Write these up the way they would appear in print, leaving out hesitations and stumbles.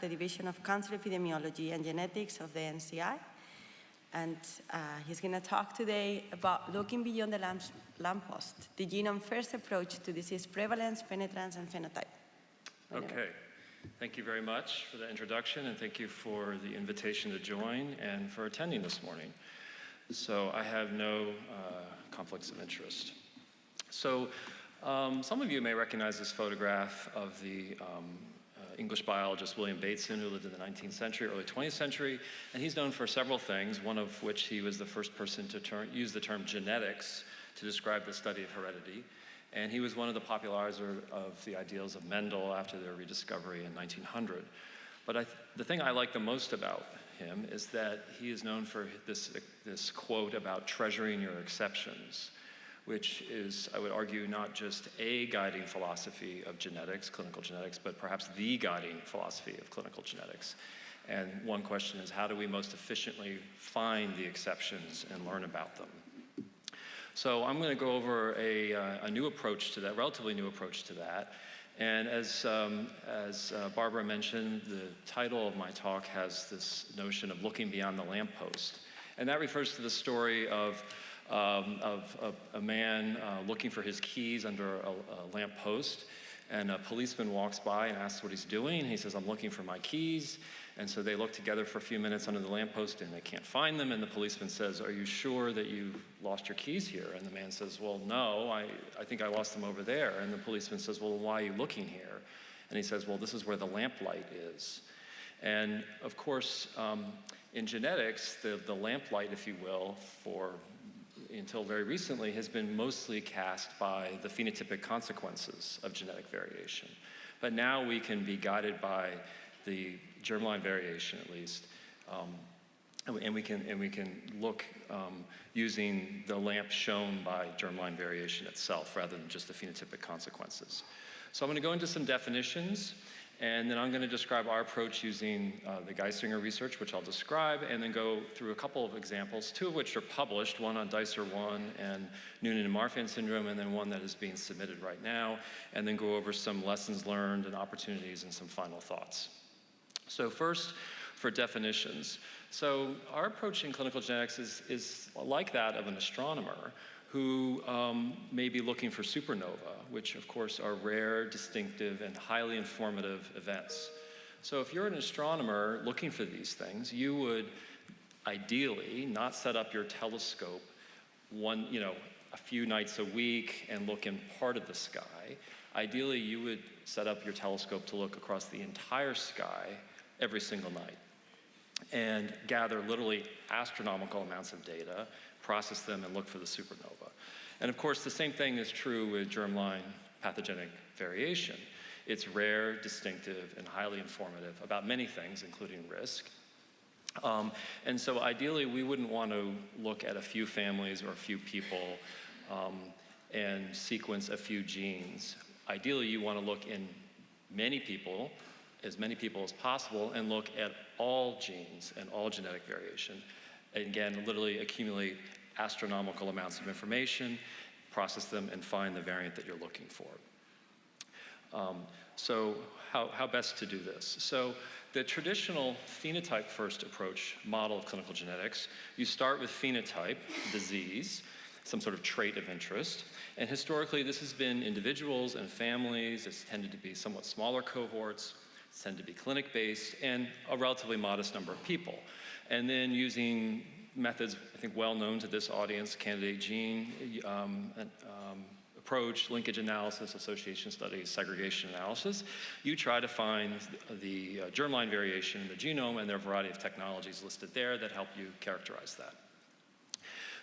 the Division of Cancer Epidemiology and Genetics of the NCI. And he's going to talk today about looking beyond the lamppost, the genome-first approach to disease prevalence, penetrance, and phenotype. Okay. Thank you very much for the introduction, and thank you for the invitation to join and for attending this morning. So I have no conflicts of interest. So some of you may recognize this photograph of the English biologist William Bateson, who lived in the 19th century, early 20th century, and he's known for several things, one of which he was the first person to use the term genetics to describe the study of heredity. And he was one of the popularizers of the ideals of Mendel after their rediscovery in 1900. But the thing I like the most about him is that he is known for this quote about treasuring your exceptions, which is, I would argue, not just a guiding philosophy of genetics, clinical genetics, but perhaps the guiding philosophy of clinical genetics. And one question is, how do we most efficiently find the exceptions and learn about them? So I'm going to go over a new approach to that, relatively new approach to that. And as Barbara mentioned, the title of my talk has this notion of looking beyond the lamppost. And that refers to the story of a man looking for his keys under a lamppost, and a policeman walks by and asks what he's doing. He says, "I'm looking for my keys." And so they look together for a few minutes under the lamppost and they can't find them, and the policeman says, "Are you sure that you lost your keys here?" And the man says, "Well, no, I think I lost them over there." And the policeman says, "Well, why are you looking here?" And he says, "Well, this is where the lamplight is." And of course, in genetics, the lamplight, if you will, until very recently, has been mostly cast by the phenotypic consequences of genetic variation. But now we can be guided by the germline variation, at least, and we can look using the lamp shown by germline variation itself, rather than just the phenotypic consequences. So I'm going to go into some definitions, and then I'm going to describe our approach using the Geisinger research, which I'll describe, and then go through a couple of examples, two of which are published, one on Dicer 1 and Noonan and Marfan syndrome, and then one that is being submitted right now, and then go over some lessons learned and opportunities and some final thoughts. So first, for definitions. So our approach in clinical genetics is like that of an astronomer who may be looking for supernova, which of course are rare, distinctive, and highly informative events. So if you're an astronomer looking for these things, you would ideally not set up your telescope a few nights a week and look in part of the sky. Ideally, you would set up your telescope to look across the entire sky every single night and gather literally astronomical amounts of data, process them, and look for the supernova. And of course, the same thing is true with germline pathogenic variation. It's rare, distinctive, and highly informative about many things, including risk. And so ideally, we wouldn't want to look at a few families or a few people and sequence a few genes. Ideally, you want to look in many people as possible, and look at all genes and all genetic variation. And again, literally accumulate astronomical amounts of information, process them, and find the variant that you're looking for. So how best to do this? So the traditional phenotype-first approach model of clinical genetics, you start with phenotype, disease, some sort of trait of interest. And historically, this has been individuals and families. It's tended to be somewhat smaller cohorts. It's tended to be clinic-based, and a relatively modest number of people. And then using methods, I think, well known to this audience, candidate gene approach, linkage analysis, association studies, segregation analysis, you try to find the germline variation in the genome, and there are a variety of technologies listed there that help you characterize that.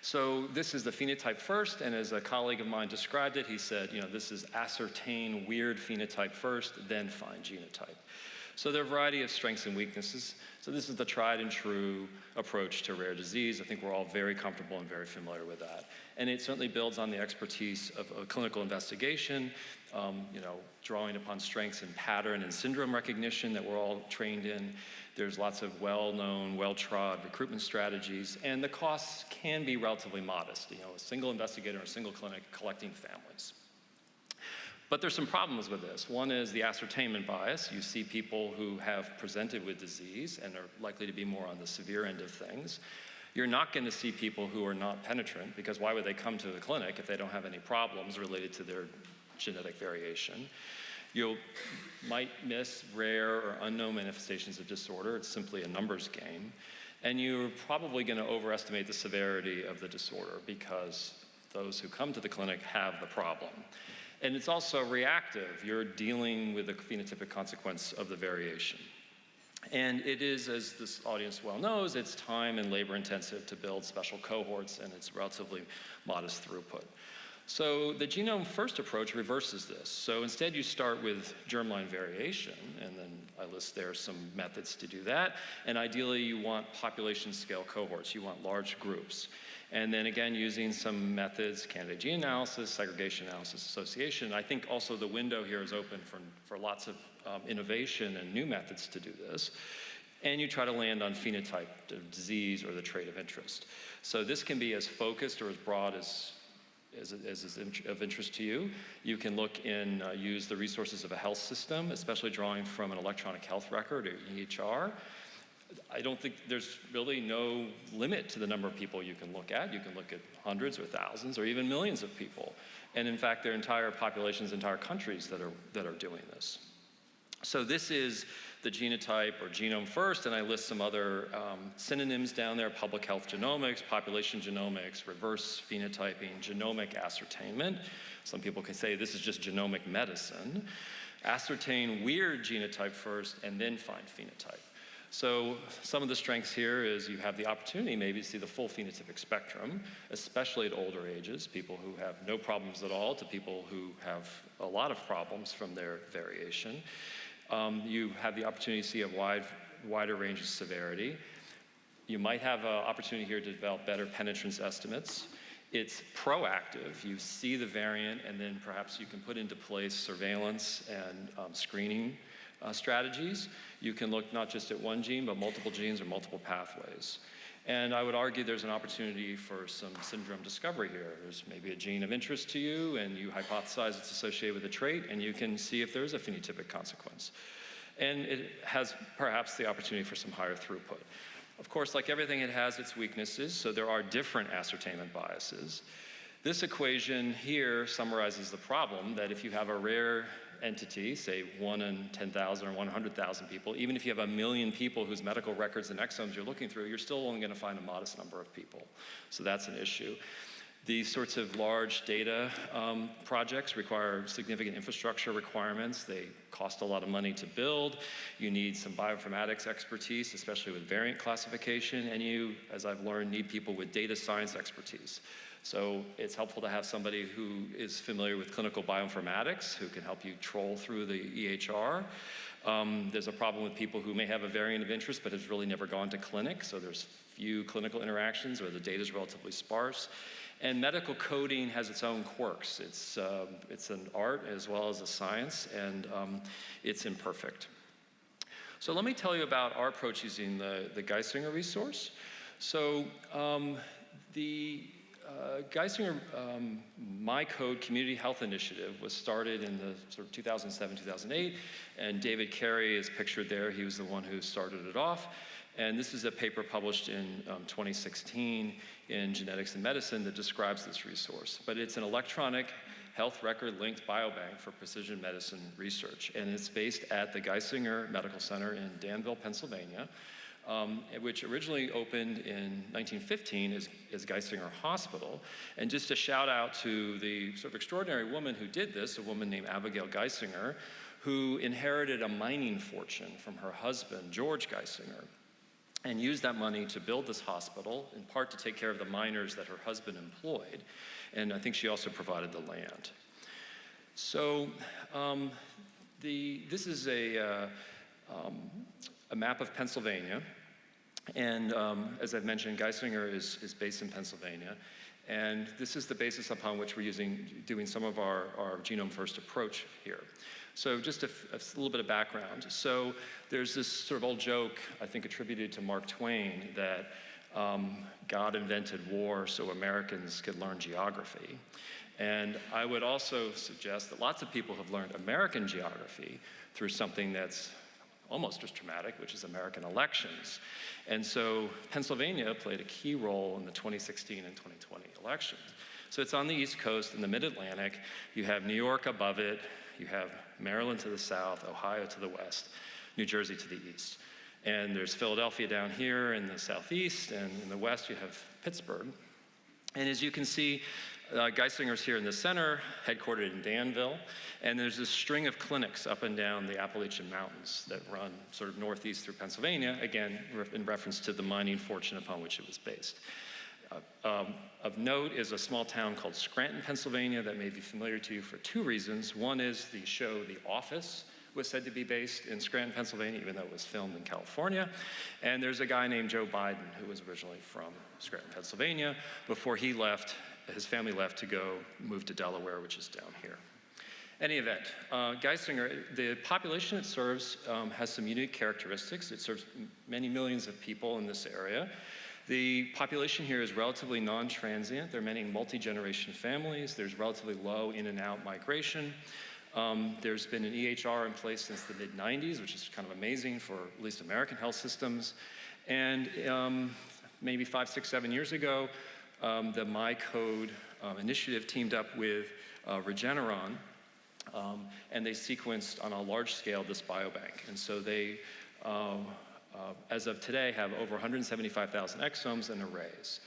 So this is the phenotype first, and as a colleague of mine described it, he said, this is ascertain weird phenotype first, then find genotype. So there are a variety of strengths and weaknesses. So this is the tried and true approach to rare disease. I think we're all very comfortable and very familiar with that. And it certainly builds on the expertise of clinical investigation, drawing upon strengths in pattern and syndrome recognition that we're all trained in. There's lots of well-known, well-trod recruitment strategies, and the costs can be relatively modest. A single investigator, a single clinic collecting families. But there's some problems with this. One is the ascertainment bias. You see people who have presented with disease and are likely to be more on the severe end of things. You're not going to see people who are not penetrant, because why would they come to the clinic if they don't have any problems related to their genetic variation? You might miss rare or unknown manifestations of disorder. It's simply a numbers game. And you're probably going to overestimate the severity of the disorder because those who come to the clinic have the problem. And it's also reactive. You're dealing with the phenotypic consequence of the variation. And it is, as this audience well knows, it's time and labor intensive to build special cohorts, and it's relatively modest throughput. So the genome first approach reverses this. So instead you start with germline variation, and then I list there some methods to do that. And ideally you want population scale cohorts. You want large groups. And then again, using some methods, candidate gene analysis, segregation analysis, association. I think also the window here is open for lots of innovation and new methods to do this. And you try to land on phenotype of disease or the trait of interest. So this can be as focused or as broad as is of interest to you. You can look in, use the resources of a health system, especially drawing from an electronic health record, or EHR. I don't think there's really no limit to the number of people you can look at. You can look at hundreds or thousands or even millions of people. And in fact, there are entire populations, entire countries that are doing this. So this is the genotype or genome first, and I list some other synonyms down there: public health genomics, population genomics, reverse phenotyping, genomic ascertainment. Some people can say this is just genomic medicine. Ascertain weird genotype first, and then find phenotype. So some of the strengths here is you have the opportunity maybe to see the full phenotypic spectrum, especially at older ages, people who have no problems at all to people who have a lot of problems from their variation. You have the opportunity to see a wider range of severity. You might have an opportunity here to develop better penetrance estimates. It's proactive. You see the variant, and then perhaps you can put into place surveillance and screening strategies. You can look not just at one gene, but multiple genes or multiple pathways. And I would argue there's an opportunity for some syndrome discovery here. There's maybe a gene of interest to you, and you hypothesize it's associated with a trait, and you can see if there's a phenotypic consequence. And it has perhaps the opportunity for some higher throughput. Of course, like everything, it has its weaknesses, so there are different ascertainment biases. This equation here summarizes the problem that if you have a rare entity, say 1 in 10,000 or 100,000 people, even if you have 1 million people whose medical records and exomes you're looking through, you're still only going to find a modest number of people. So that's an issue. These sorts of large data projects require significant infrastructure requirements. They cost a lot of money to build. You need some bioinformatics expertise, especially with variant classification, and you, as I've learned, need people with data science expertise. So it's helpful to have somebody who is familiar with clinical bioinformatics, who can help you troll through the EHR. There's a problem with people who may have a variant of interest but has really never gone to clinic, so there's few clinical interactions where the data is relatively sparse. And medical coding has its own quirks. It's an art as well as a science, and it's imperfect. So let me tell you about our approach using the Geisinger resource. So the Geisinger My Code Community Health Initiative was started in the sort of 2007, 2008, and David Carey is pictured there. He was the one who started it off. And this is a paper published in 2016 in Genetics and Medicine that describes this resource. But it's an electronic health record linked biobank for precision medicine research. And it's based at the Geisinger Medical Center in Danville, Pennsylvania, which originally opened in 1915 as Geisinger Hospital. And just a shout out to the sort of extraordinary woman who did this, a woman named Abigail Geisinger, who inherited a mining fortune from her husband, George Geisinger, and used that money to build this hospital, in part to take care of the miners that her husband employed. And I think she also provided the land. So this is a map of Pennsylvania. And as I've mentioned, Geisinger is based in Pennsylvania. And this is the basis upon which we're doing some of our genome first approach here. So just a little bit of background. So there's this sort of old joke, I think attributed to Mark Twain, that God invented war so Americans could learn geography. And I would also suggest that lots of people have learned American geography through something that's almost as traumatic, which is American elections. And so Pennsylvania played a key role in the 2016 and 2020 elections. So it's on the East Coast in the Mid-Atlantic. You have New York above it. You have Maryland to the south, Ohio to the west, New Jersey to the east. And there's Philadelphia down here in the southeast, and in the west you have Pittsburgh. And as you can see, Geisinger's here in the center, headquartered in Danville, and there's this string of clinics up and down the Appalachian Mountains that run sort of northeast through Pennsylvania, again, in reference to the mining fortune upon which it was based. Of note is a small town called Scranton, Pennsylvania, that may be familiar to you for two reasons. One is the show The Office was said to be based in Scranton, Pennsylvania, even though it was filmed in California. And there's a guy named Joe Biden who was originally from Scranton, Pennsylvania. Before he left, his family left to go move to Delaware, which is down here. Any event, Geisinger, the population it serves has some unique characteristics. It serves many millions of people in this area. The population here is relatively non-transient. There are many multi-generation families. There's relatively low in and out migration. There's been an EHR in place since the mid-90s, which is kind of amazing for at least American health systems. And maybe 5, 6, 7 years ago, the MyCode initiative teamed up with Regeneron, and they sequenced on a large scale this biobank. And so they, as of today, have over 175,000 exomes and arrays.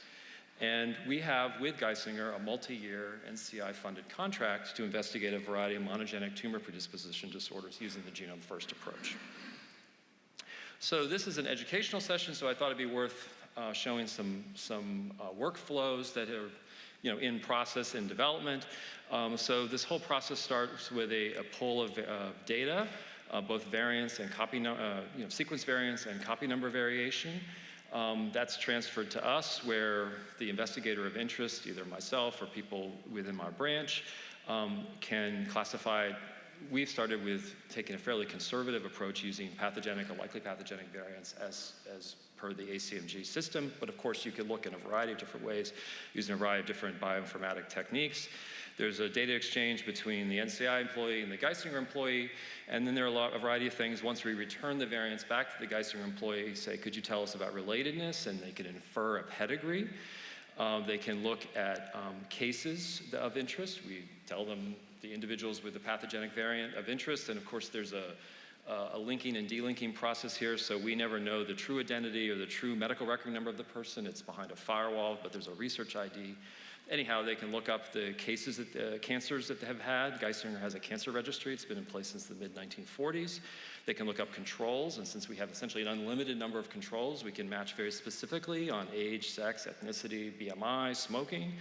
And we have, with Geisinger, a multi-year NCI-funded contract to investigate a variety of monogenic tumor predisposition disorders using the Genome First approach. So this is an educational session, so I thought it'd be worth showing some workflows that are in process and development. So this whole process starts with a pool of data, both variants and sequence variants and copy number variation. That's transferred to us, where the investigator of interest, either myself or people within my branch, can classify. We've started with taking a fairly conservative approach using pathogenic or likely pathogenic variants as per the ACMG system, but of course you could look in a variety of different ways using a variety of different bioinformatic techniques. There's a data exchange between the NCI employee and the Geisinger employee, and then there are a variety of things. Once we return the variants back to the Geisinger employee, say, could you tell us about relatedness? And they can infer a pedigree. They can look at cases of interest. We tell them the individuals with the pathogenic variant of interest, and of course there's a linking and delinking process here, so we never know the true identity or the true medical record number of the person. It's behind a firewall, but there's a research ID. Anyhow, they can look up the cases, cancers that they have had. Geisinger has a cancer registry. It's been in place since the mid-1940s. They can look up controls, and since we have essentially an unlimited number of controls, we can match very specifically on age, sex, ethnicity, BMI, smoking.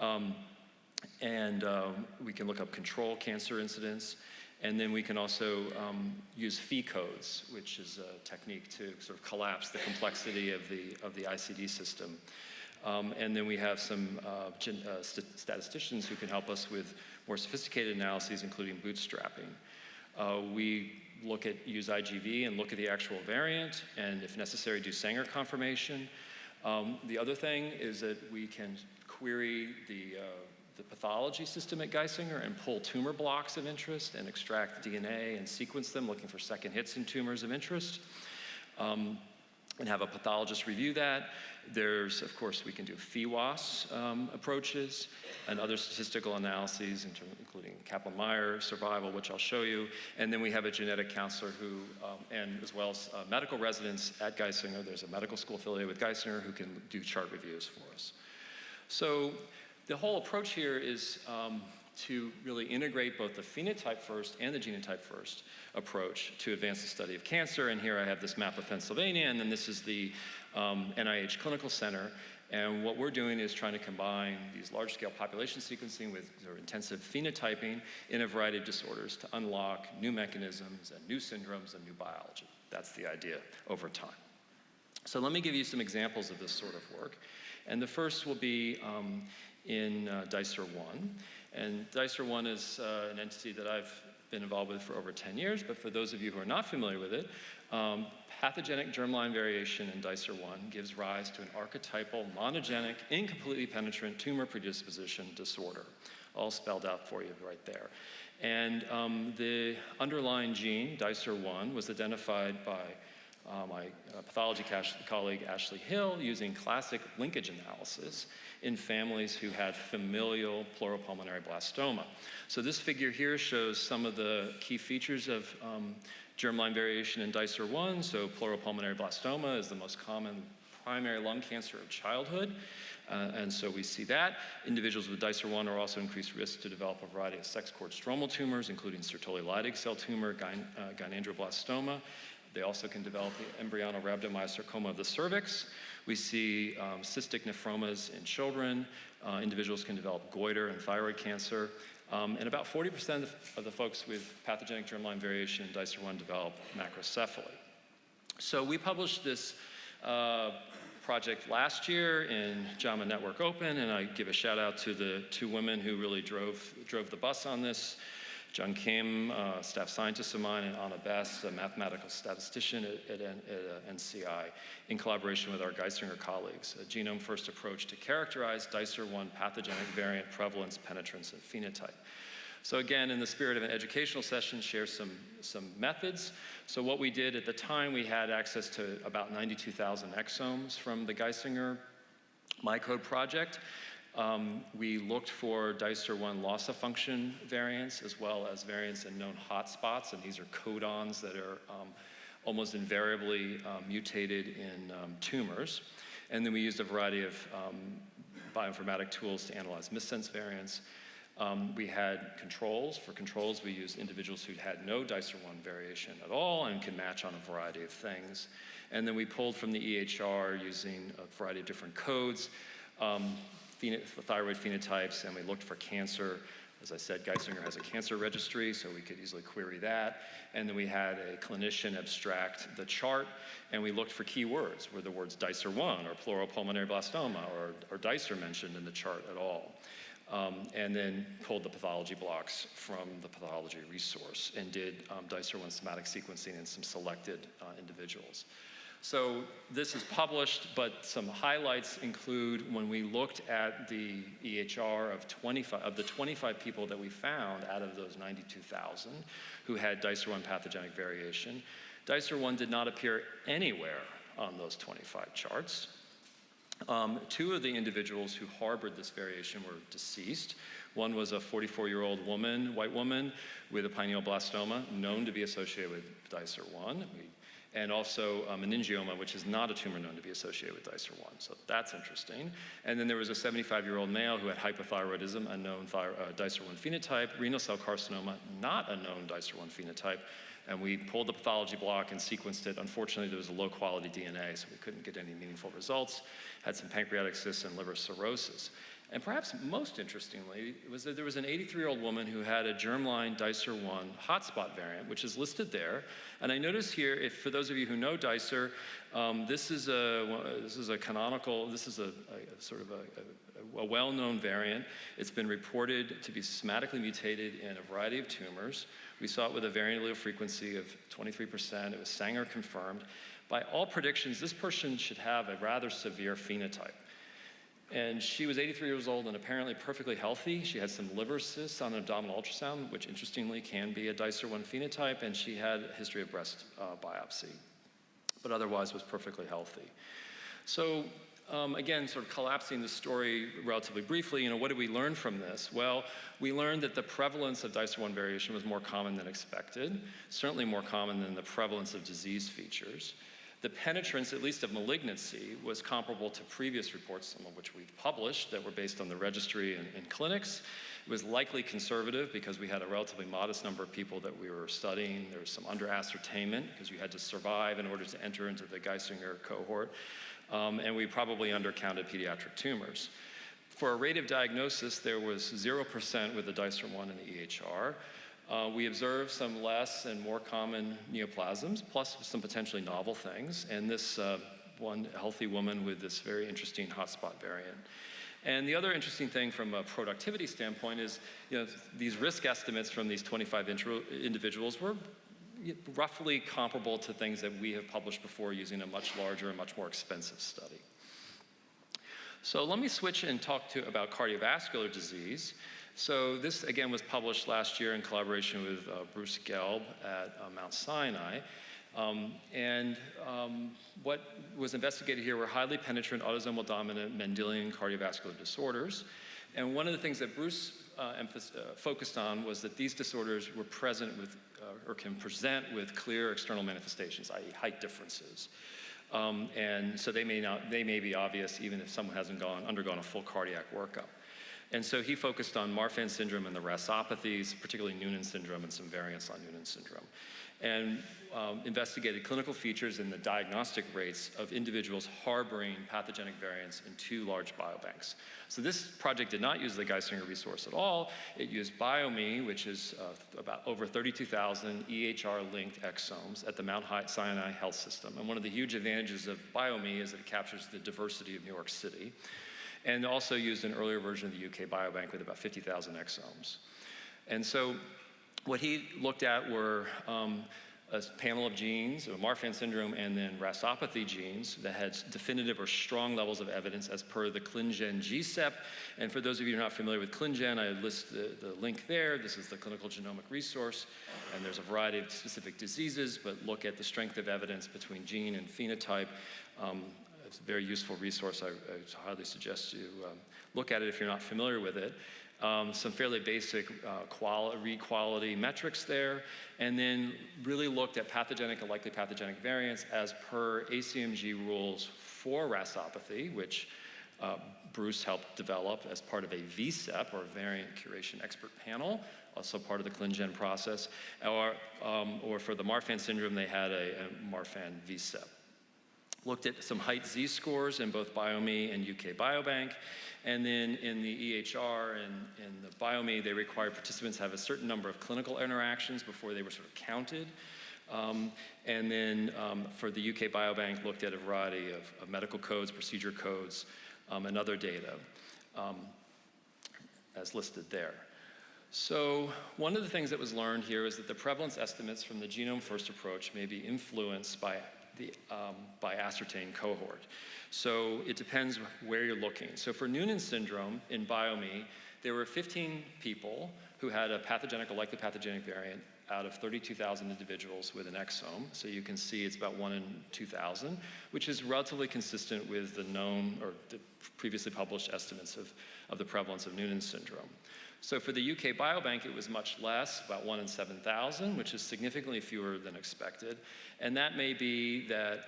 We can look up control cancer incidence. And then we can also use phi codes, which is a technique to sort of collapse the complexity of the ICD system. And then we have some statisticians who can help us with more sophisticated analyses, including bootstrapping. We use IGV and look at the actual variant, and if necessary, do Sanger confirmation. The other thing is that we can query the pathology system at Geisinger and pull tumor blocks of interest and extract DNA and sequence them, looking for second hits in tumors of interest, and have a pathologist review that. There's, of course, we can do PheWAS approaches and other statistical analyses, including Kaplan-Meier survival, which I'll show you. And then we have a genetic counselor who, and as well as medical residents at Geisinger. There's a medical school affiliated with Geisinger who can do chart reviews for us. So the whole approach here is to really integrate both the phenotype first and the genotype first approach to advance the study of cancer. And here I have this map of Pennsylvania, and then this is the NIH Clinical Center. And what we're doing is trying to combine these large-scale population sequencing with sort of intensive phenotyping in a variety of disorders to unlock new mechanisms and new syndromes and new biology. That's the idea over time. So let me give you some examples of this sort of work. And the first will be in DICER-1. And DICER-1 is an entity that I've been involved with for over 10 years, but for those of you who are not familiar with it, pathogenic germline variation in DICER-1 gives rise to an archetypal, monogenic, incompletely penetrant tumor predisposition disorder. all spelled out for you right there. And the underlying gene, Dicer1, was identified by my pathology colleague Ashley Hill using classic linkage analysis in families who had familial pleuropulmonary blastoma. So this figure here shows some of the key features of germline variation in Dicer1. So pleuropulmonary blastoma is the most common primary lung cancer of childhood. And so we see that. Individuals with Dicer1 are also increased risk to develop a variety of sex cord stromal tumors, including Sertoli Leydig cell tumor, gynandroblastoma. They also can develop the embryonal rhabdomyosarcoma of the cervix. We see cystic nephromas in children. Individuals can develop goiter and thyroid cancer. And about 40% of the folks with pathogenic germline variation in Dicer1 develop macrocephaly. So we published this project last year in JAMA Network Open, and I give a shout out to the two women who really drove the bus on this. Jung Kim, staff scientist of mine, and Anna Best, a mathematical statistician at NCI, in collaboration with our Geisinger colleagues, a genome-first approach to characterize Dicer1 pathogenic variant prevalence, penetrance, and phenotype. So again, in the spirit of an educational session, share some methods. So what we did at the time, we had access to about 92,000 exomes from the Geisinger MyCode project. We looked for Dicer1 loss of function variants, as well as variants in known hotspots, and these are codons that are almost invariably mutated in tumors. And then we used a variety of bioinformatic tools to analyze missense variants. We had controls. For controls, we used individuals who had no Dicer1 variation at all and can match on a variety of things. And then we pulled from the EHR using a variety of different codes, thyroid phenotypes, and we looked for cancer. As I said, Geisinger has a cancer registry, so we could easily query that. And then we had a clinician abstract the chart, and we looked for keywords. Were the words Dicer1 or pleuropulmonary blastoma or Dicer mentioned in the chart at all? And then pulled the pathology blocks from the pathology resource and did Dicer1 somatic sequencing in some selected individuals. So this is published, but some highlights include when we looked at the EHR of the 25 people that we found out of those 92,000 who had Dicer1 pathogenic variation, Dicer1 did not appear anywhere on those 25 charts. Two of the individuals who harbored this variation were deceased. One was a 44-year-old woman, white woman, with a pineoblastoma, known to be associated with Dicer1. And also meningioma, which is not a tumor known to be associated with Dicer1. So that's interesting. And then there was a 75-year-old male who had hypothyroidism, a known Dicer1 phenotype, renal cell carcinoma, not a known Dicer1 phenotype. And we pulled the pathology block and sequenced it. Unfortunately, there was a low-quality DNA, so we couldn't get any meaningful results. Had some pancreatic cysts and liver cirrhosis. And perhaps most interestingly was that there was an 83-year-old woman who had a germline Dicer1 hotspot variant, which is listed there. And I notice here, for those of you who know Dicer, this is a canonical, this is a sort of a well-known variant. It's been reported to be somatically mutated in a variety of tumors. We saw it with a variant allele frequency of 23%. It was Sanger confirmed. By all predictions, this person should have a rather severe phenotype. And she was 83 years old and apparently perfectly healthy. She had some liver cysts on an abdominal ultrasound, which interestingly can be a Dicer1 phenotype, and she had a history of breast biopsy, but otherwise was perfectly healthy. So again, sort of collapsing the story relatively briefly, what did we learn from this? Well, we learned that the prevalence of Dicer1 variation was more common than expected, certainly more common than the prevalence of disease features. The penetrance, at least of malignancy, was comparable to previous reports, some of which we've published, that were based on the registry and clinics. It was likely conservative because we had a relatively modest number of people that we were studying. There was some under-ascertainment because you had to survive in order to enter into the Geisinger cohort. And we probably undercounted pediatric tumors. For a rate of diagnosis, there was 0% with the Dicer1 and the EHR. We observed some less and more common neoplasms, plus some potentially novel things, and this one healthy woman with this very interesting hotspot variant. And the other interesting thing from a productivity standpoint is, these risk estimates from these 25 individuals were roughly comparable to things that we have published before using a much larger and much more expensive study. So let me switch and talk about cardiovascular disease. So this, again, was published last year in collaboration with Bruce Gelb at Mount Sinai. What was investigated here were highly penetrant autosomal dominant Mendelian cardiovascular disorders. And one of the things that Bruce focused on was that these disorders were present with, or can present with clear external manifestations, i.e. height differences. And so they may be obvious even if someone hasn't undergone a full cardiac workup. And so he focused on Marfan syndrome and the RASopathies, particularly Noonan syndrome and some variants on Noonan syndrome, and investigated clinical features and the diagnostic rates of individuals harboring pathogenic variants in 2 large biobanks. So this project did not use the Geisinger resource at all. It used BioMe, which is about over 32,000 EHR-linked exomes at the Mount Sinai Health System. And one of the huge advantages of BioMe is that it captures the diversity of New York City, and also used an earlier version of the UK Biobank with about 50,000 exomes. And so what he looked at were a panel of genes, Marfan syndrome and then RASopathy genes that had definitive or strong levels of evidence as per the ClinGen GSEP. And for those of you who are not familiar with ClinGen, I list the link there. This is the clinical genomic resource, and there's a variety of specific diseases, but look at the strength of evidence between gene and phenotype. It's a very useful resource. I highly suggest you look at it if you're not familiar with it. Some fairly basic read quality metrics there, and then really looked at pathogenic and likely pathogenic variants as per ACMG rules for RASopathy, which Bruce helped develop as part of a VSEP, or Variant Curation Expert Panel, also part of the ClinGen process, or for the Marfan syndrome, they had a Marfan VSEP. Looked at some height Z-scores in both BioMe and UK Biobank. And then in the EHR and in the BioMe, they required participants to have a certain number of clinical interactions before they were sort of counted. And then for the UK Biobank, looked at a variety of medical codes, procedure codes, and other data as listed there. So one of the things that was learned here is that the prevalence estimates from the genome-first approach may be influenced by ascertained cohort. So it depends where you're looking. So for Noonan syndrome in BioMe, there were 15 people who had a pathogenic or likely pathogenic variant out of 32,000 individuals with an exome. So you can see it's about 1 in 2,000, which is relatively consistent with the known or the previously published estimates of the prevalence of Noonan syndrome. So for the UK Biobank, it was much less, about 1 in 7,000, which is significantly fewer than expected. And that may be that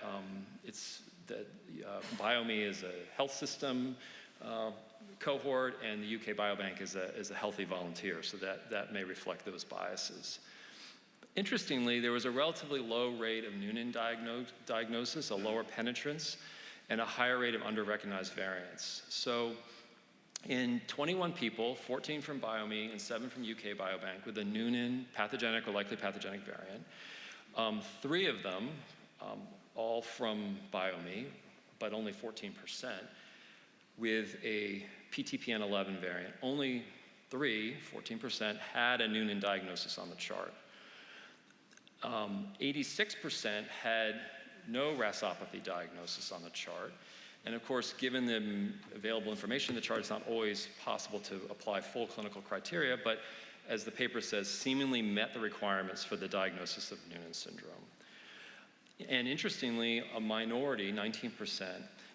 BioMe is a health system cohort, and the UK Biobank is a healthy volunteer, so that may reflect those biases. Interestingly, there was a relatively low rate of Noonan diagnosis, a lower penetrance, and a higher rate of under-recognized variants. So in 21 people, 14 from BioMe and 7 from UK Biobank with a Noonan pathogenic or likely pathogenic variant, 3 of them, all from BioMe, but only 14%, with a PTPN11 variant. Only 3, 14%, had a Noonan diagnosis on the chart. 86% had no RASopathy diagnosis on the chart. And of course, given the available information in the chart, it's not always possible to apply full clinical criteria, but as the paper says, seemingly met the requirements for the diagnosis of Noonan syndrome. And interestingly, a minority, 19%,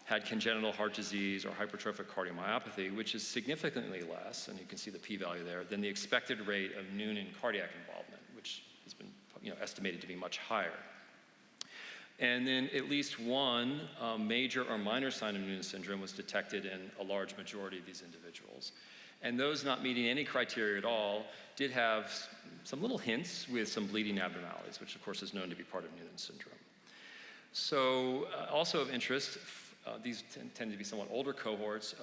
had congenital heart disease or hypertrophic cardiomyopathy, which is significantly less, and you can see the p-value there, than the expected rate of Noonan cardiac involvement, which has been estimated to be much higher. And then at least one major or minor sign of Noonan syndrome was detected in a large majority of these individuals. And those not meeting any criteria at all did have some little hints with some bleeding abnormalities, which of course is known to be part of Noonan syndrome. So also of interest, these tend to be somewhat older cohorts.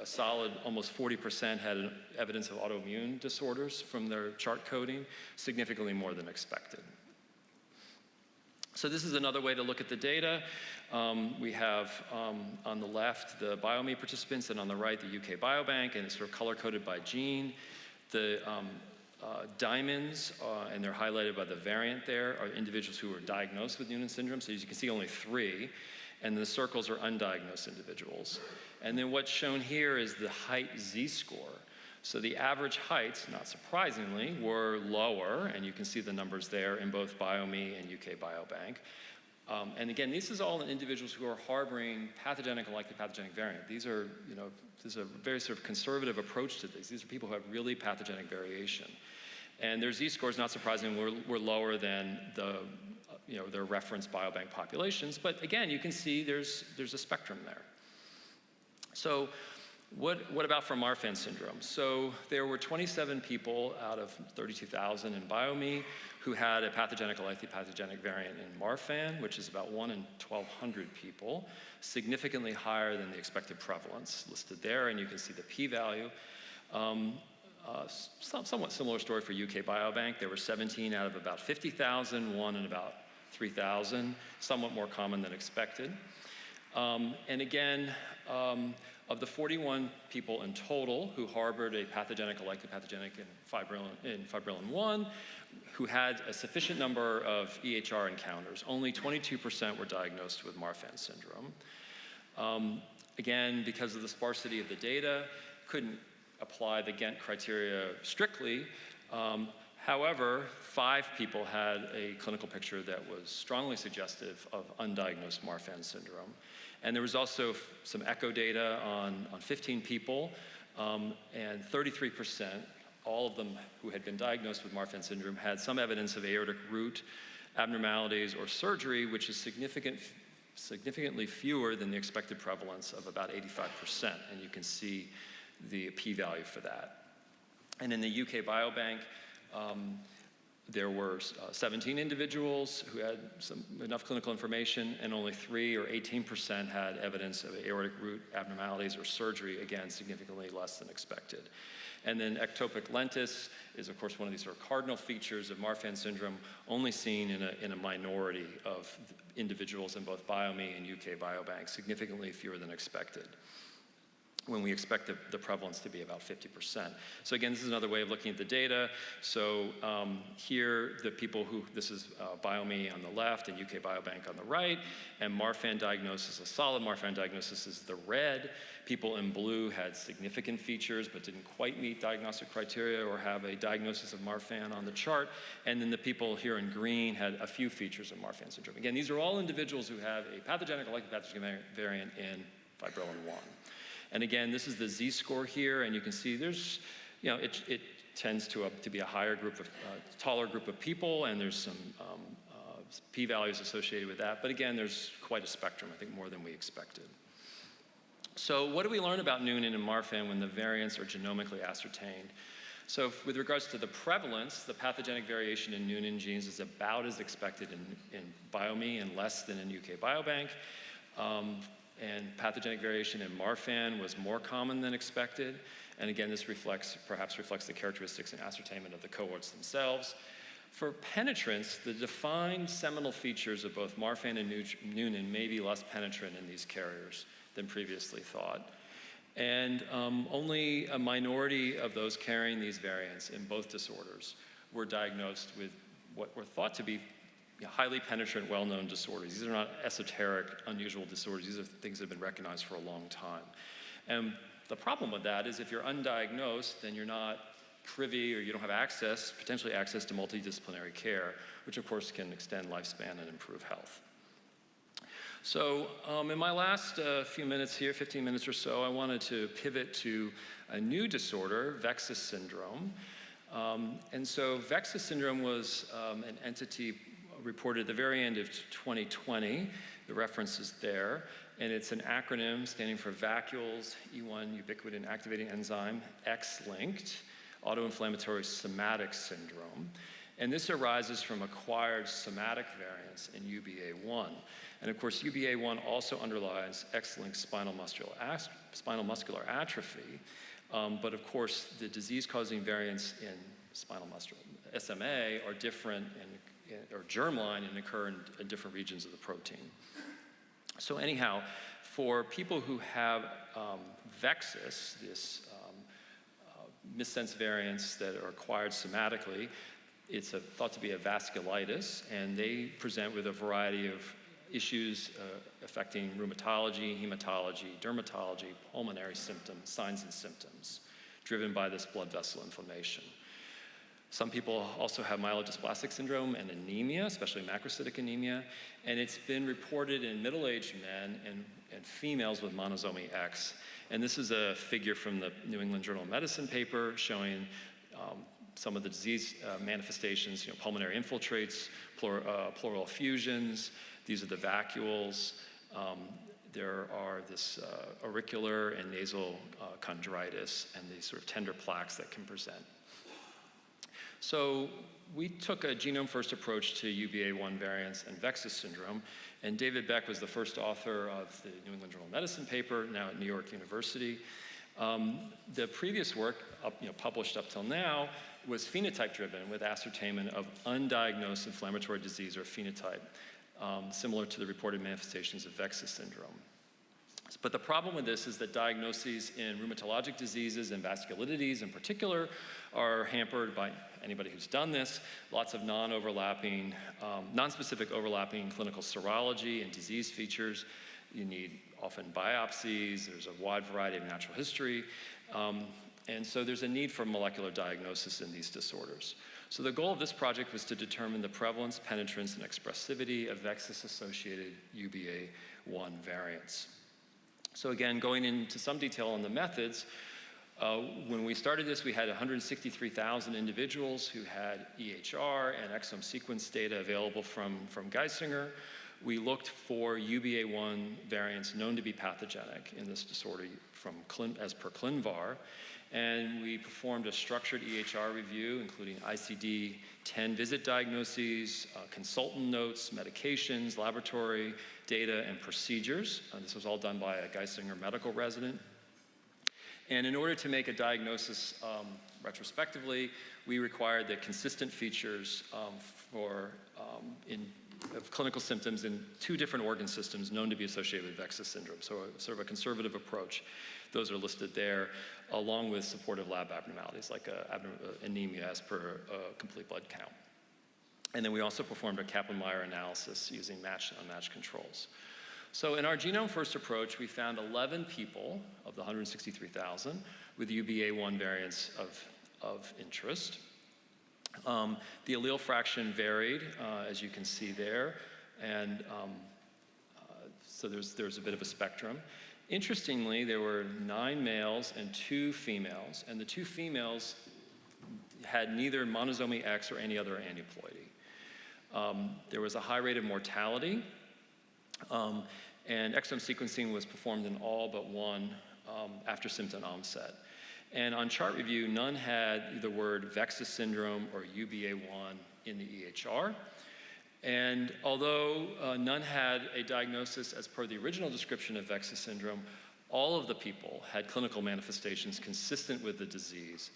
A solid almost 40% had evidence of autoimmune disorders from their chart coding, significantly more than expected. So this is another way to look at the data. We have on the left the BioMe participants, and on the right the UK Biobank, and it's sort of color-coded by gene. The diamonds, and they're highlighted by the variant there, are individuals who were diagnosed with Noonan syndrome. So as you can see, only 3. And the circles are undiagnosed individuals. And then what's shown here is the height Z-score. So the average heights, not surprisingly, were lower, and you can see the numbers there in both BioMe and UK Biobank. And again, this is all in individuals who are harboring pathogenic or likely pathogenic variant. These are, this is a very sort of conservative approach to this. These are people who have really pathogenic variation. And their Z-scores, not surprisingly, were lower than their reference biobank populations. But again, you can see there's a spectrum there. So what about for Marfan syndrome? So there were 27 people out of 32,000 in BioMe who had a pathogenic or likely pathogenic variant in Marfan, which is about 1 in 1,200 people, significantly higher than the expected prevalence listed there, and you can see the p-value. Somewhat similar story for UK Biobank. There were 17 out of about 50,000, 1 in about 3,000, somewhat more common than expected. And again, of the 41 people in total who harbored a pathogenic or likely pathogenic in fibrillin 1, who had a sufficient number of EHR encounters, only 22% were diagnosed with Marfan syndrome. Again, because of the sparsity of the data, couldn't apply the Ghent criteria strictly. However, 5 people had a clinical picture that was strongly suggestive of undiagnosed Marfan syndrome. And there was also some echo data on 15 people, and 33%, all of them who had been diagnosed with Marfan syndrome, had some evidence of aortic root abnormalities or surgery, which is significantly fewer than the expected prevalence of about 85%. And you can see the p-value for that. And in the UK Biobank, there were 17 individuals who had enough clinical information, and only 3 or 18% had evidence of aortic root abnormalities or surgery, again, significantly less than expected. And then ectopic lentis is, of course, one of these sort of cardinal features of Marfan syndrome, only seen in a minority of individuals in both BioMe and UK Biobank, significantly fewer than expected, when we expect the prevalence to be about 50%. So again, this is another way of looking at the data. So here, the people who, this is BioMe on the left and UK Biobank on the right, and Marfan diagnosis, a solid Marfan diagnosis is the red. People in blue had significant features but didn't quite meet diagnostic criteria or have a diagnosis of Marfan on the chart. And then the people here in green had a few features of Marfan syndrome. Again, these are all individuals who have a pathogenic or likely pathogenic variant in fibrillin 1. And again, this is the Z-score here, and you can see there's, it tends to be a higher group of, taller group of people, and there's some p-values associated with that. But again, there's quite a spectrum, I think more than we expected. So what do we learn about Noonan and Marfan when the variants are genomically ascertained? So with regards to the prevalence, the pathogenic variation in Noonan genes is about as expected in BioMe and less than in UK Biobank. And pathogenic variation in Marfan was more common than expected. And again, this perhaps reflects the characteristics and ascertainment of the cohorts themselves. For penetrance, the defined seminal features of both Marfan and Noonan may be less penetrant in these carriers than previously thought. And only a minority of those carrying these variants in both disorders were diagnosed with what were thought to be highly penetrant, well-known disorders. These are not esoteric, unusual disorders. These are things that have been recognized for a long time. And the problem with that is if you're undiagnosed, then you're not privy or you don't have potentially access to multidisciplinary care, which of course can extend lifespan and improve health. So in my last few minutes here, 15 minutes or so, I wanted to pivot to a new disorder, VEXAS syndrome. And so VEXAS syndrome was an entity reported at the very end of 2020. The reference is there. And it's an acronym standing for vacuoles E1 ubiquitin activating enzyme X-linked autoinflammatory somatic syndrome. And this arises from acquired somatic variants in UBA1. And of course, UBA1 also underlies X-linked spinal muscular atrophy. But of course, the disease-causing variants in spinal muscular SMA are different or germline and occur in different regions of the protein. So anyhow, for people who have VEXAS, this missense variants that are acquired somatically, it's thought to be a vasculitis, and they present with a variety of issues affecting rheumatology, hematology, dermatology, pulmonary symptoms, signs and symptoms. driven by this blood vessel inflammation. Some people also have myelodysplastic syndrome and anemia, especially macrocytic anemia, and it's been reported in middle-aged men and females with monosomy X. And this is a figure from the New England Journal of Medicine paper showing some of the disease manifestations, pulmonary infiltrates, pleural effusions. These are the vacuoles. There are this auricular and nasal chondritis and these sort of tender plaques that can present. So we took a genome-first approach to UBA1 variants and VEXAS syndrome, and David Beck was the first author of the New England Journal of Medicine paper, now at New York University. The previous work, published up till now, was phenotype-driven with ascertainment of undiagnosed inflammatory disease or phenotype, similar to the reported manifestations of VEXAS syndrome. But the problem with this is that diagnoses in rheumatologic diseases and vasculitides in particular are hampered by anybody who's done this, lots of non-overlapping, non-specific overlapping clinical serology and disease features. You need often biopsies, there's a wide variety of natural history, and so there's a need for molecular diagnosis in these disorders. So the goal of this project was to determine the prevalence, penetrance, and expressivity of VEXAS-associated UBA1 variants. So again, going into some detail on the methods, when we started this, we had 163,000 individuals who had EHR and exome sequence data available from Geisinger. We looked for UBA1 variants known to be pathogenic in this disorder as per ClinVar, and we performed a structured EHR review, including ICD-10 visit diagnoses, consultant notes, medications, laboratory data, and procedures. This was all done by a Geisinger medical resident. And in order to make a diagnosis retrospectively, we required the consistent features of clinical symptoms in 2 different organ systems known to be associated with VEXAS syndrome, so sort of a conservative approach. Those are listed there, along with supportive lab abnormalities like anemia as per complete blood count. And then we also performed a Kaplan-Meier analysis using matched and unmatched controls. So in our genome-first approach, we found 11 people of the 163,000 with UBA1 variants of interest. The allele fraction varied, as you can see there, and so there's a bit of a spectrum. Interestingly, there were 9 males and 2 females, and the 2 females had neither monosomy X or any other aneuploidy. There was a high rate of mortality, and exome sequencing was performed in all but 1 after symptom onset. And on chart review, none had the word VEXAS syndrome or UBA1 in the EHR. And although none had a diagnosis as per the original description of VEXAS syndrome, all of the people had clinical manifestations consistent with the disease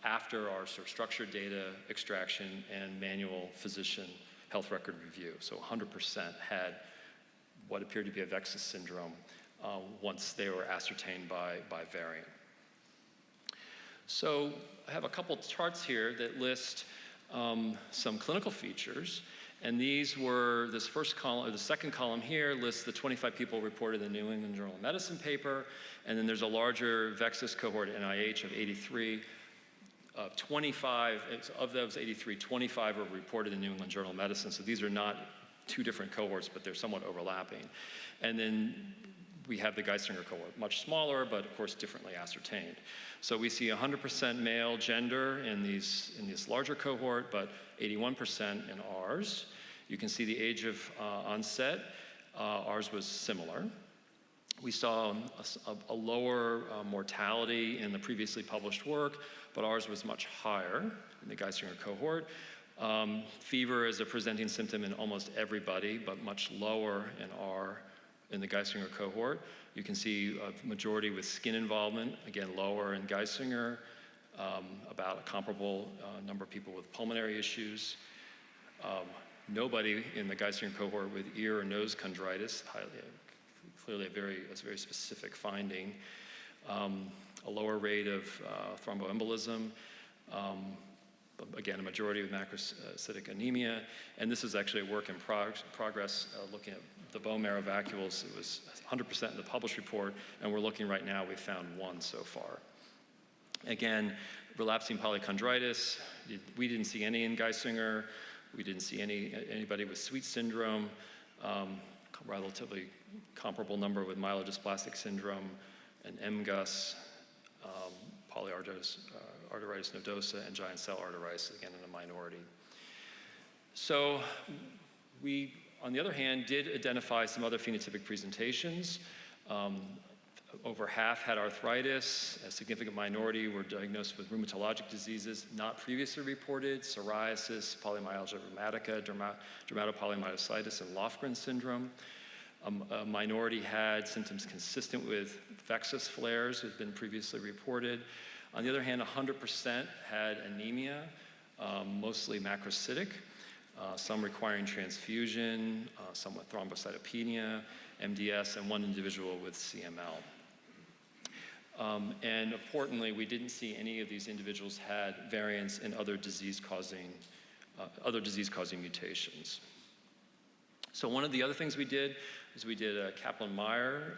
after our sort of structured data extraction and manual physician health record review. So 100% had what appeared to be a VEXAS syndrome once they were ascertained by variant. So I have a couple charts here that list some clinical features, and these were, this first column, or the second column here lists the 25 people reported in the New England Journal of Medicine paper, and then there's a larger VEXAS cohort at NIH of 83. 25, of those 83, 25 were reported in the New England Journal of Medicine, so these are not 2 different cohorts, but they're somewhat overlapping. And then we have the Geisinger cohort, much smaller, but of course differently ascertained. So we see 100% male gender in this larger cohort, but 81% in ours. You can see the age of onset. Ours was similar. We saw a lower mortality in the previously published work, but ours was much higher in the Geisinger cohort. Fever is a presenting symptom in almost everybody, but much lower in the Geisinger cohort. You can see a majority with skin involvement, again, lower in Geisinger, about a comparable number of people with pulmonary issues. Nobody in the Geisinger cohort with ear or nose chondritis, clearly a very specific finding. A lower rate of thromboembolism, again, a majority with macrocytic anemia, and this is actually a work in progress looking at the bone marrow vacuoles. It was 100% in the published report, and we're looking right now, we found 1 so far. Again, relapsing polychondritis, we didn't see any in Geisinger. We didn't see anybody with Sweet syndrome, relatively comparable number with myelodysplastic syndrome, and MGUS, polyarteritis nodosa, and giant cell arteritis, again in a minority. So we, on the other hand, did identify some other phenotypic presentations. Over half had arthritis. A significant minority were diagnosed with rheumatologic diseases not previously reported, psoriasis, polymyalgia rheumatica, dermatopolymyositis, and Lofgren syndrome. A minority had symptoms consistent with Vexus flares who had been previously reported. On the other hand, 100% had anemia, mostly macrocytic, some requiring transfusion, some with thrombocytopenia, MDS, and one individual with CML. And importantly, we didn't see any of these individuals had variants in other disease-causing mutations. So one of the other things we did is we did a Kaplan-Meier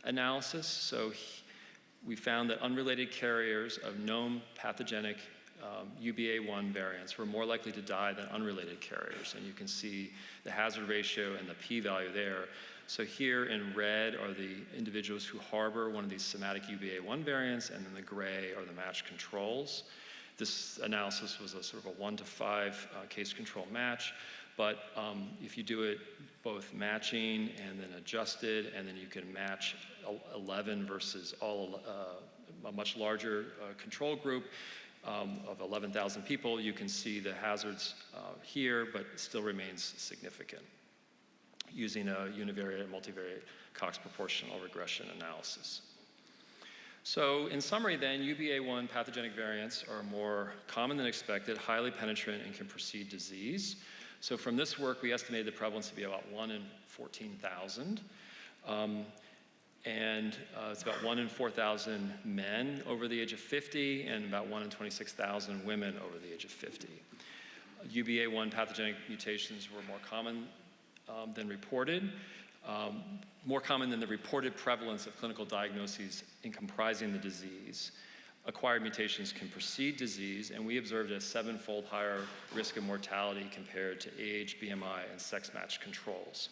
analysis. So we found that unrelated carriers of known pathogenic UBA1 variants were more likely to die than unrelated carriers. And you can see the hazard ratio and the p-value there. So here in red are the individuals who harbor one of these somatic UBA1 variants, and then the gray are the matched controls. This analysis was a sort of a 1 to 5 case control match, but if you do it both matching and then adjusted, and then you can match 11 versus a much larger control group of 11,000 people, you can see the hazards here, but it still remains significant, using a univariate and multivariate Cox proportional regression analysis. So in summary then, UBA1 pathogenic variants are more common than expected, highly penetrant, and can precede disease. So from this work, we estimated the prevalence to be about 1 in 14,000. It's about 1 in 4,000 men over the age of 50, and about 1 in 26,000 women over the age of 50. UBA1 pathogenic mutations were more common than reported, more common than the reported prevalence of clinical diagnoses in comprising the disease. Acquired mutations can precede disease, and we observed a 7-fold higher risk of mortality compared to age, BMI, and sex-matched controls.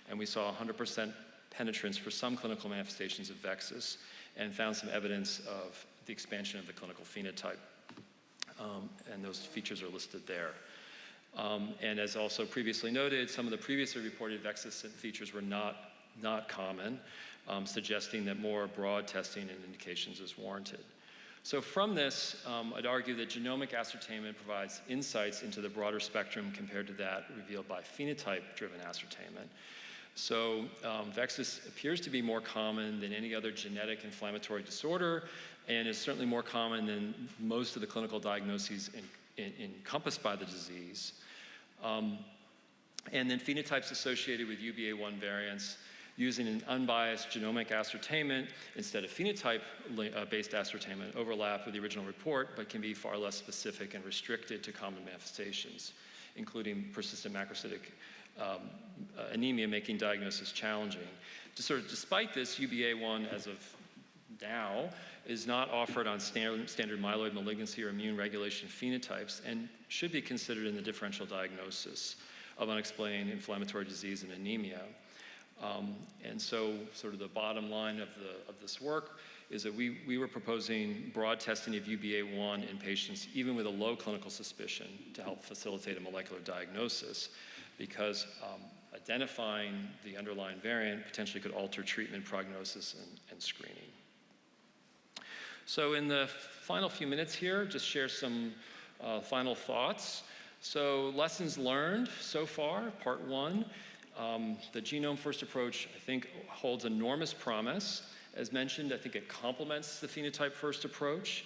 And we saw 100% penetrance for some clinical manifestations of Vexus, and found some evidence of the expansion of the clinical phenotype. And those features are listed there. And as also previously noted, some of the previously reported Vexus features were not common, suggesting that more broad testing and indications is warranted. So from this, I'd argue that genomic ascertainment provides insights into the broader spectrum compared to that revealed by phenotype-driven ascertainment. So Vexus appears to be more common than any other genetic inflammatory disorder, and is certainly more common than most of the clinical diagnoses encompassed by the disease. And then phenotypes associated with UBA1 using an unbiased genomic ascertainment instead of phenotype-based ascertainment overlap with the original report, but can be far less specific and restricted to common manifestations, including persistent macrocytic anemia, making diagnosis challenging. Despite this, UBA1, as of now, is not offered on standard myeloid malignancy or immune regulation phenotypes, and should be considered in the differential diagnosis of unexplained inflammatory disease and anemia. And so sort of the bottom line of this work is that we were proposing broad testing of UBA1 in patients even with a low clinical suspicion to help facilitate a molecular diagnosis, because identifying the underlying variant potentially could alter treatment prognosis and screening. So in the final few minutes here, just share some final thoughts. So lessons learned so far, part 1. The genome-first approach, I think, holds enormous promise. As mentioned, I think it complements the phenotype-first approach.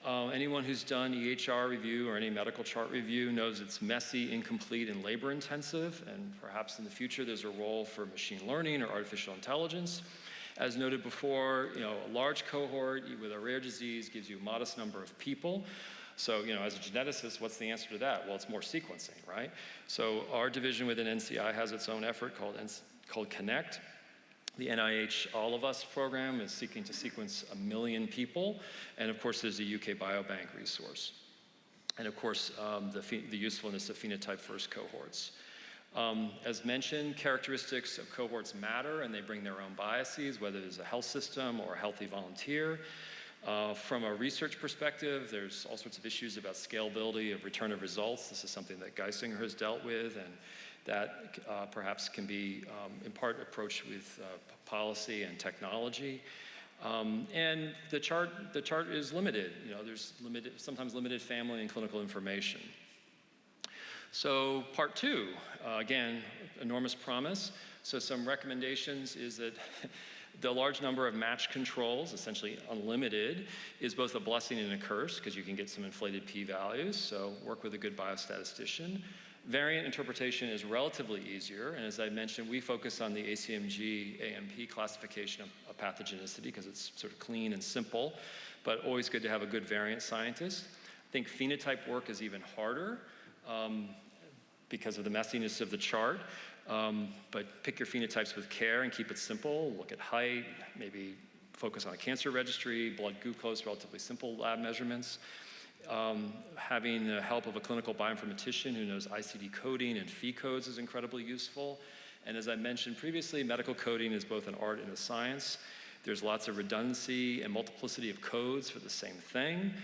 Anyone who's done EHR review or any medical chart review knows it's messy, incomplete, and labor-intensive, and perhaps in the future there's a role for machine learning or artificial intelligence. As noted before, a large cohort with a rare disease gives you a modest number of people. So, as a geneticist, what's the answer to that? Well, it's more sequencing, right? So our division within NCI has its own effort called Connect, The NIH All of Us program is seeking to sequence 1 million people. And of course, there's a UK Biobank resource. And of course, the usefulness of phenotype-first cohorts. As mentioned, characteristics of cohorts matter, and they bring their own biases, whether it's a health system or a healthy volunteer. From a research perspective, there's all sorts of issues about scalability of return of results. This is something that Geisinger has dealt with, and that perhaps can be, in part, approached with policy and technology. And the chart is limited. You know, there's sometimes limited family and clinical information. So part 2, again, enormous promise. So some recommendations is that the large number of matched controls, essentially unlimited, is both a blessing and a curse, because you can get some inflated p-values, so work with a good biostatistician. Variant interpretation is relatively easier, and as I mentioned, we focus on the ACMG-AMP classification of pathogenicity, because it's sort of clean and simple, but always good to have a good variant scientist. I think phenotype work is even harder, because of the messiness of the chart. But pick your phenotypes with care and keep it simple. Look at height, maybe focus on a cancer registry, blood glucose, relatively simple lab measurements. Having the help of a clinical bioinformatician who knows ICD coding and Phi codes is incredibly useful. And as I mentioned previously, medical coding is both an art and a science. There's lots of redundancy and multiplicity of codes for the same thing.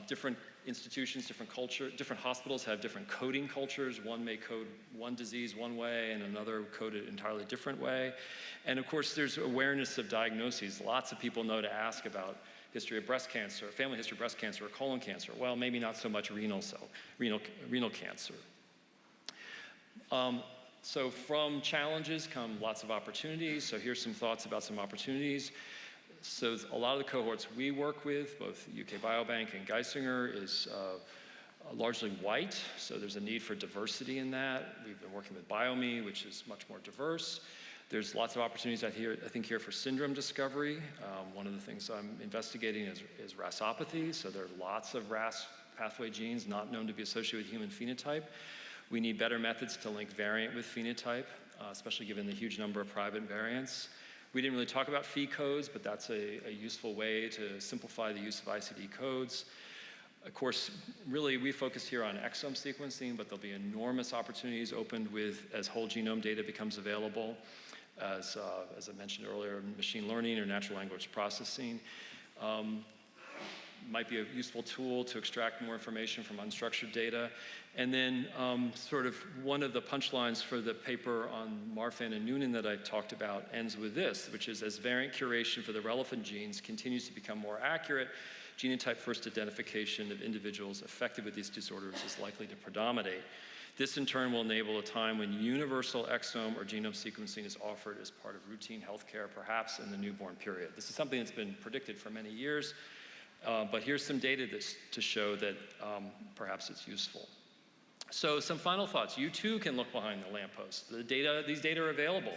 Different institutions, different culture, different hospitals have different coding cultures. One may code one disease one way and another code it entirely different way. And of course, there's awareness of diagnoses. Lots of people know to ask about history of breast cancer, family history of breast cancer or colon cancer. Well, maybe not so much renal cancer. So from challenges come lots of opportunities. So here's some thoughts about some opportunities. So a lot of the cohorts we work with, both UK Biobank and Geisinger, is largely white, so there's a need for diversity in that. We've been working with BioMe, which is much more diverse. There's lots of opportunities I think here for syndrome discovery. One of the things I'm investigating is RASopathy, so there are lots of RAS pathway genes not known to be associated with human phenotype. We need better methods to link variant with phenotype, especially given the huge number of private variants. We didn't really talk about Phi codes, but that's a useful way to simplify the use of ICD codes. Of course, really, we focus here on exome sequencing, but there'll be enormous opportunities opened as whole genome data becomes available, as I mentioned earlier, machine learning or natural language processing. Might be a useful tool to extract more information from unstructured data. And then sort of one of the punchlines for the paper on Marfan and Noonan that I talked about ends with this, which is as variant curation for the relevant genes continues to become more accurate, genotype-first identification of individuals affected with these disorders is likely to predominate. This in turn will enable a time when universal exome or genome sequencing is offered as part of routine healthcare, perhaps in the newborn period. This is something that's been predicted for many years. But here's some data to show that perhaps it's useful. So some final thoughts. You too can look behind the lamppost. These data are available.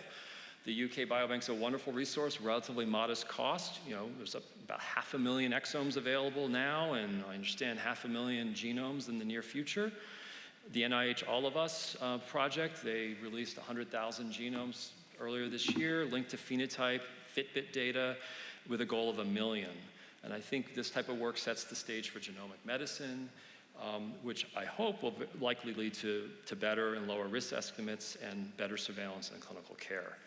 The UK Biobank's a wonderful resource, relatively modest cost. You know, there's about 500,000 exomes available now, and I understand 500,000 genomes in the near future. The NIH All of Us project, they released 100,000 genomes earlier this year, linked to phenotype, Fitbit data, with a goal of 1 million. And I think this type of work sets the stage for genomic medicine, which I hope will likely lead to better and lower risk estimates and better surveillance and clinical care.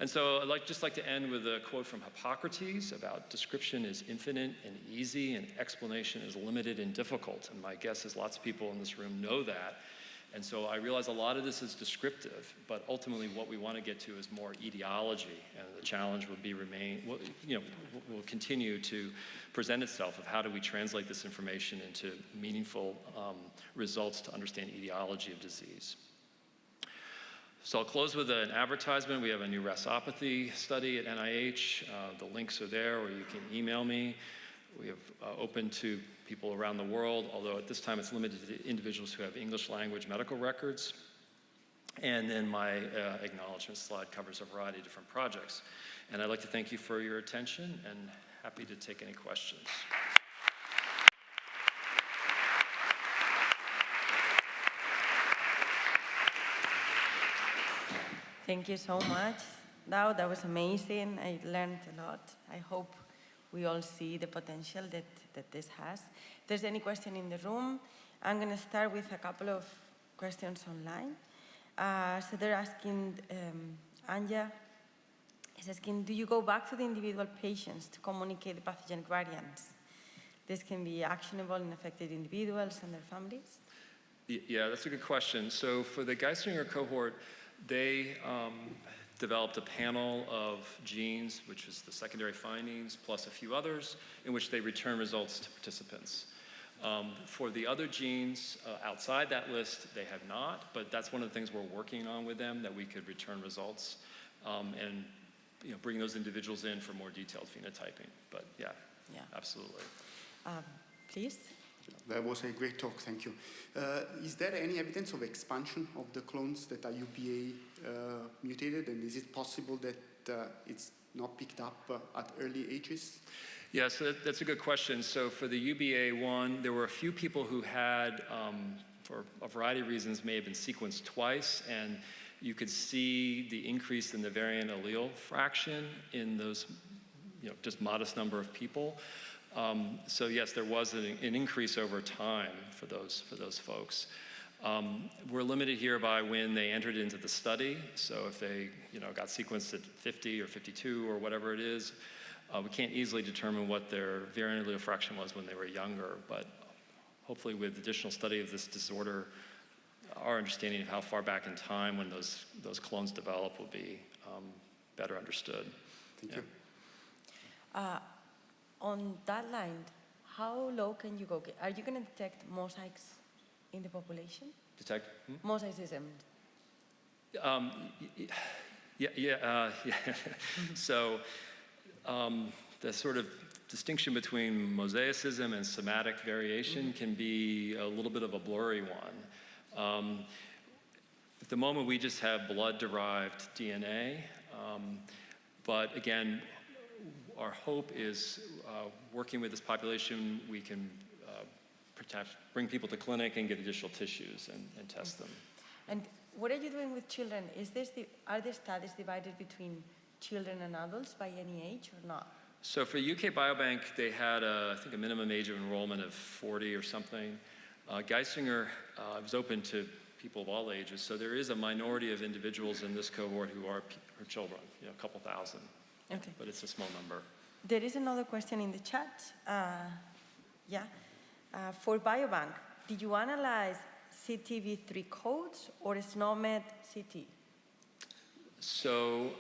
And so I'd just like to end with a quote from Hippocrates about description is infinite and easy and explanation is limited and difficult. And my guess is lots of people in this room know that. And so I realize a lot of this is descriptive, but ultimately what we want to get to is more etiology, and the challenge will continue to present itself of how do we translate this information into meaningful results to understand etiology of disease. So I'll close with an advertisement. We have a new RASopathy study at NIH. The links are there, or you can email me. We have open to people around the world, although at this time it's limited to individuals who have English language medical records. And then my acknowledgement slide covers a variety of different projects. And I'd like to thank you for your attention and happy to take any questions. Thank you so much. now. That was amazing. I learned a lot. I hope we all see the potential that this has. If there's any question in the room, I'm going to start with a couple of questions online. So they're asking, Anja is asking, do you go back to the individual patients to communicate the pathogenic variants? This can be actionable in affected individuals and their families? Yeah, that's a good question. So for the Geisinger cohort, they developed a panel of genes, which is the secondary findings, plus a few others, in which they return results to participants. For the other genes outside that list, they have not, but that's one of the things we're working on with them, that we could return results and bring those individuals in for more detailed phenotyping. But yeah. Absolutely. Please. That was a great talk, thank you. Is there any evidence of expansion of the clones that are UBA mutated, and is it possible that it's not picked up at early ages? Yeah, so that's a good question. So for the UBA1, there were a few people who had, for a variety of reasons, may have been sequenced twice, and you could see the increase in the variant allele fraction in those, just modest number of people. So yes, there was an increase over time for those folks. We're limited here by when they entered into the study. So if they got sequenced at 50 or 52 or whatever it is, we can't easily determine what their variant allele fraction was when they were younger. But hopefully with additional study of this disorder, our understanding of how far back in time when those clones develop will be better understood. Thank you. On that line, how low can you go? Are you going to detect mosaics in the population? Detect? Mosaicism. Yeah. So the sort of distinction between mosaicism and somatic variation can be a little bit of a blurry one. At the moment, we just have blood-derived DNA, but again, our hope is working with this population, we can perhaps bring people to clinic and get additional tissues and test them. And what are you doing with children? Are there studies divided between children and adults by any age or not? So for UK Biobank, they had, I think, a minimum age of enrollment of 40 or something. Geisinger was open to people of all ages, so there is a minority of individuals in this cohort who are children, a couple thousand. Okay. But it's a small number. There is another question in the chat. For Biobank, did you analyze CTV3 codes or SNOMED CT? So,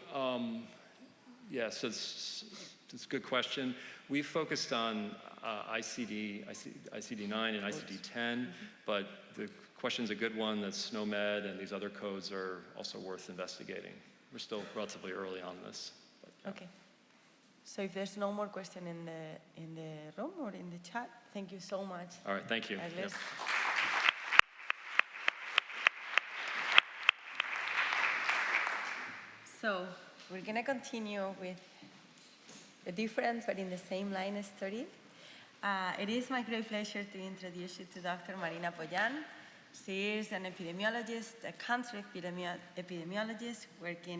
so it's a good question. We focused on ICD9 and ICD10, but the question's a good one. That SNOMED and these other codes are also worth investigating. We're still relatively early on this. Okay. So if there's no more question in the room or in the chat, thank you so much. All right, thank you. Yep. So we're going to continue with a different but in the same line study. It is my great pleasure to introduce you to Dr. Marina Poyan. She is an epidemiologist, a cancer epidemiologist working